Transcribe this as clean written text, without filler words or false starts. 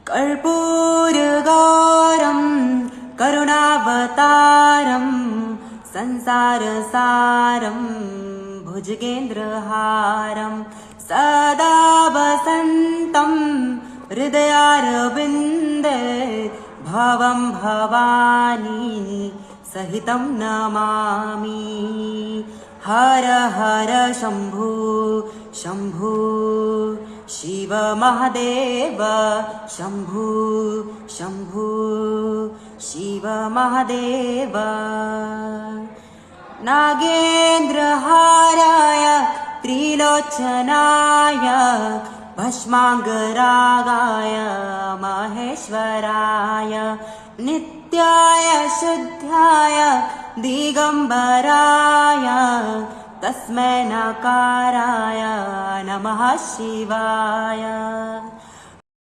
कर्पूरगौरं करुणावतारं संसारसारं भुजगेन्द्रहारं सदा वसन्तं हृदयारविन्दे भवं भवानी सहितं नमामि। हर हर शम्भो शम्भो शिव महादेव शम्भो शम्भो शिव महादेव। नागेन्द्रहाराय त्रिलोचनाय भस्माङ्गरागाय महेश्वराय नित्याय शुद्धाय दिगम्बराय तस्मै नकाराय नमः शिवाय।